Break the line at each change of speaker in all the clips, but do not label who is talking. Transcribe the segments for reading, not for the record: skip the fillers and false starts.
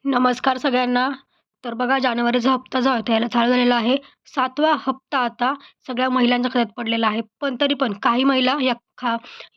नमस्कार सगळ्यांना. तर बघा जानेवारीचा हप्ता जो आहे तो यायला चालू झालेला आहे. 7वा हप्ता आता सगळ्या महिलांच्या खात्यात पडलेला आहे. पण तरी पण काही महिला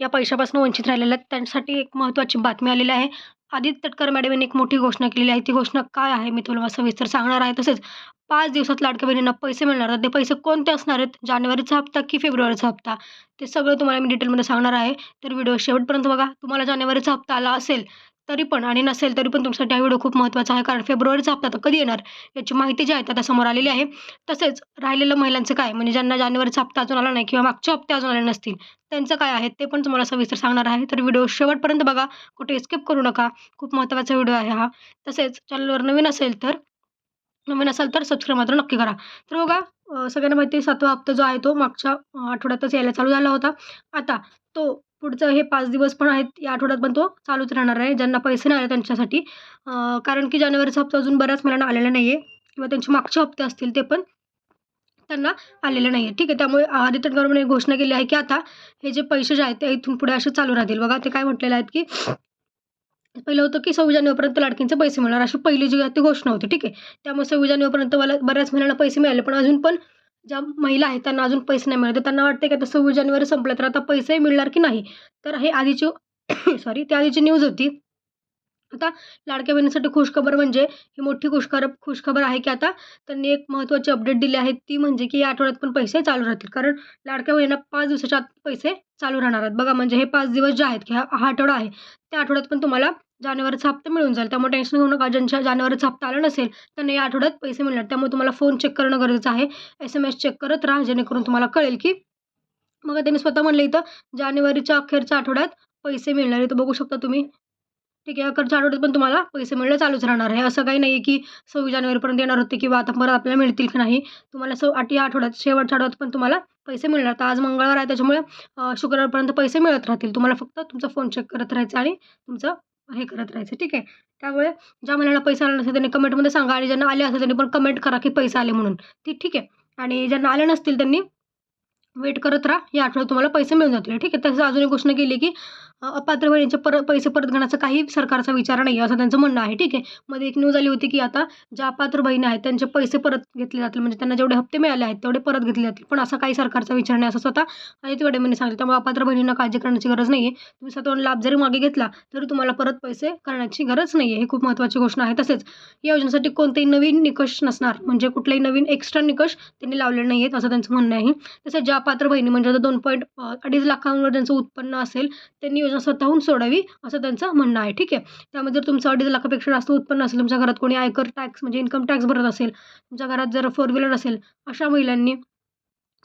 या पैशापासून वंचित राहिलेल्या आहेत. त्यांच्यासाठी एक महत्त्वाची बातमी आलेली आहे. आदित्य तटकरे मॅडम यांनी एक मोठी घोषणा केलेली आहे. ती घोषणा काय आहे मी तुला सविस्तर सांगणार आहे. तसेच 5 दिवसात लाडक्या बहिणींना पैसे मिळणार आहेत. ते पैसे कोणते असणार आहेत? जानेवारीचा हप्ता की फेब्रुवारीचा हप्ता? ते सगळं तुम्हाला मी डिटेलमध्ये सांगणार आहे. तर व्हिडिओ शेवटपर्यंत बघा. तुम्हाला जानेवारीचा हप्ता आला असेल तरी पण आणि नसेल तरी पण तुमच्यासाठी हा व्हिडिओ खूप महत्त्वाचा आहे. कारण फेब्रुवारीचा हप्ता तर कधी येणार याची माहिती जी आहे ती आता समोर आलेली आहे. तसेच राहिलेलं महिलांचं काय म्हणजे ज्यांना जानेवारीचा हप्ता अजून आला नाही किंवा मागचे हप्ते अजून आले नसतील त्यांचं काय आहे ते पण तुम्हाला सविस्तर सांगणार आहे. तर व्हिडिओ शेवटपर्यंत बघा. कुठे स्किप करू नका. खूप महत्त्वाचा व्हिडिओ आहे हा. तसेच चॅनलवर नवीन असाल तर सबस्क्राईब मात्र नक्की करा. तर बघा सगळ्यांना माहिती आहे 7वा हप्ता जो आहे तो मागच्या आठवड्यातच यायला चालू झाला होता. आता तो पुढचं हे 5 दिवस पण आहेत. या आठवड्यात पण तो चालूच राहणार आहे. ज्यांना पैसे नाही आले त्यांच्यासाठी. कारण की जानेवारीचा हप्ता अजून बऱ्याच मुलांना आलेला नाही आहे किंवा त्यांचे मागचे हप्ते असतील ते पण त्यांना आलेले नाही आहे. ठीक आहे. त्यामुळे आदित्य तटकरेंनी घोषणा केली आहे की आता हे जे पैसे जे आहेत ते इथून पुढे असे चालू राहतील. बघा ते काय म्हटलेलं आहेत की पहिलं होतं की 26 जानेवारीपर्यंत लाडकींचे पैसे मिळणार अशी पहिली जी आहे ती घोषणा होती. ठीक आहे. त्यामुळे 26 जानेवारीपर्यंत बऱ्याच महिलांना पैसे मिळाले. पण अजून पण ज्या महिला आहेत त्यांना अजून पैसे नाही मिळत. त्यांना वाटते की आता 26 जानेवारी संपलं तर आता पैसे मिळणार की नाही? तर हे आधीची ती आधीची न्यूज होती. आता लाडक्या बहिणीसाठी खुशखबर म्हणजे ही मोठी खुशखबर आहे की आता त्यांनी एक महत्त्वाची अपडेट दिली आहे. ती म्हणजे की या आठवड्यात पण पैसे चालू राहतील. कारण लाडक्या बहिणींना 5 दिवसाच्या आत पैसे चालू राहणार आहेत. बघा म्हणजे हे 5 दिवस जे आहेत की हा आठवडा आहे. त्या आठवड्यात पण तुम्हाला जानेवारीचा हप्ता मिळून जाईल. त्यामुळे टेन्शन घेऊ नका. ज्यांच्या जानेवारीचा हप्ता आला नसेल त्यांना या आठवड्यात पैसे मिळणार. त्यामुळे तुम्हाला फोन चेक करणं गरजेचं आहे. SMS चेक करत राहा जेणेकरून तुम्हाला कळेल की बघा त्यांनी स्वतः म्हणलं इथं जानेवारीच्या अखेरच्या आठवड्यात पैसे मिळणार. इथं बघू शकता तुम्ही. ठीक आहे. अखेरच्या आठवड्यात पण तुम्हाला पैसे मिळणं चालूच राहणार आहे. असं काही नाही आहे की 26 जानेवारीपर्यंत येणार होते किंवा आता परत आपल्याला मिळतील की नाही. तुम्हाला या आठवड्यात शेवटच्या आठवड्यात पण तुम्हाला पैसे मिळणार. तर आज मंगळवार आहे त्याच्यामुळे शुक्रवारपर्यंत पैसे मिळत राहतील. तुम्हाला फक्त तुमचा फोन चेक करत राहायचं आणि तुमचं हे करत राहायचं. ठीक आहे. त्यामुळे ज्या महिन्याला पैसे आले नसेल त्यांनी कमेंटमध्ये सांगा आणि ज्यांना आले असेल त्यांनी पण कमेंट करा की पैसे आले म्हणून. ठीक आहे. आणि ज्यांना आले नसतील त्यांनी वेट करत राहा. या आठवड्यात तुम्हाला पैसे मिळून जातील. ठीक आहे. तसंच अजून एक घोषणा केली की अपात्र बहिणींचे पैसे परत घेण्याचा काही सरकारचा विचार नाही असं त्यांचं म्हणणं आहे. ठीक आहे. मध्ये एक न्यूज आली होती की आता ज्या अपात्र बहिणी आहेत त्यांचे पैसे परत घेतले जातील. म्हणजे त्यांना जेवढे हप्ते मिळाले आहेत तेवढे परत घेतले जातील. पण असा काही सरकारचा विचार नाही असं स्वतः आदित्य तटकरे यांनी सांगितलं. त्यामुळे अपात्र बहिणींना काळजी करण्याची गरज नाही आहे. तुम्ही स्वतःहून लाभ जरी मागे घेतला तरी तुम्हाला परत पैसे करण्याची गरज नाही आहे. ही खूप महत्त्वाची घोषणा आहे. तसेच या योजनेसाठी कोणतेही नवीन निकष नसणार. म्हणजे कुठलेही नवीन एक्स्ट्रा निकष त्यांनी लावलेले नाही आहेत असं त्यांचं म्हणणं आहे. तसेच ज्या अपात्र बहिणी म्हणजे 2.2 लाखांवर ज्यांचं उत्पन्न असेल त्यांनी योजना स्वतःहून सोडावी असं त्यांचं म्हणणं आहे. ठीक आहे. त्यामध्ये जर तुमचं 2.5 लाखापेक्षा जास्त उत्पन्न असेल, तुमच्या घरात कोणी आयकर टॅक्स म्हणजे इन्कम टॅक्स भरत असेल, तुमच्या घरात जर 4 व्हीलर असेल, अशा महिलांनी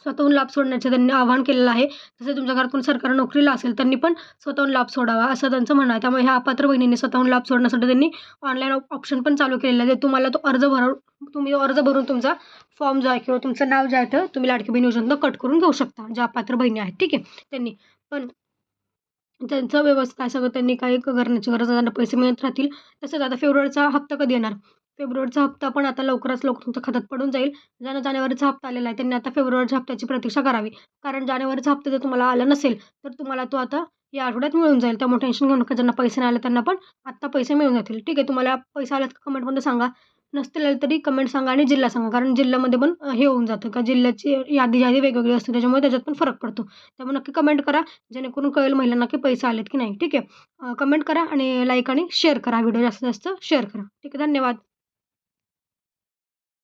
स्वतःहून लाभ सोडण्याचे त्यांनी आवाहन केलेलं आहे. तसेच तुमच्या घरात कोणी सरकारी नोकरीला असेल त्यांनी पण स्वतःहून लाभ सोडावा असं त्यांचं म्हणणं आहे. त्यामुळे ह्या अपात्र बहिणींनी स्वतःहून लाभ सोडण्यासाठी त्यांनी ऑनलाईन ऑप्शन पण चालू केलेलं आहे. तुम्हाला तुम्ही अर्ज भरून तुमचा फॉर्म जो आहे किंवा तुमचं नाव जे आहे तर तुम्ही लाडकी बहीण योजनेतनं कट करून घेऊ शकता. ज्या अपात्र बहिणी आहेत. ठीक आहे. त्यांनी पण त्यांचं व्यवस्थित आहे सगळं त्यांनी काही करण्याची गरज नाही. त्यांना पैसे मिळत राहतील. तसंच आता फेब्रुवारीचा हप्ता कधी येणार? फेब्रुवारीचा हप्ता पण आता लवकरात लवकर तुमच्या खात्यात पडून जाईल. ज्यांना जानेवारीचा हप्ता आलेला आहे त्यांनी आता फेब्रुवारीच्या हप्त्याची प्रतीक्षा करावी. कारण जानेवारीचा हप्ता जर तुम्हाला आला नसेल तर तुम्हाला तो आता या आठवड्यात मिळून जाईल. त्यामुळे टेन्शन घेऊ नका. ज्यांना पैसे नाही आले त्यांना पण आत्ता पैसे मिळून जातील. ठीक आहे. तुम्हाला पैसे आलेत का कमेंटमध्ये सांगा. नसतील आले तरी कमेंट सांगा आणि जिल्हा सांगा. कारण जिल्ह्यामध्ये पण हे होऊन जातं का जिल्ह्याची यादी जी आहे वेगवेगळी असते त्याच्यामुळे त्याच्यात पण फरक पडतो. त्यामुळे नक्की कमेंट करा जेणेकरून कळेल महिलांना की पैसे आलेत की नाही. ठीक आहे. कमेंट करा आणि लाईक आणि शेअर करा. व्हिडिओ जास्तीत जास्त शेअर करा. ठीक आहे. धन्यवाद.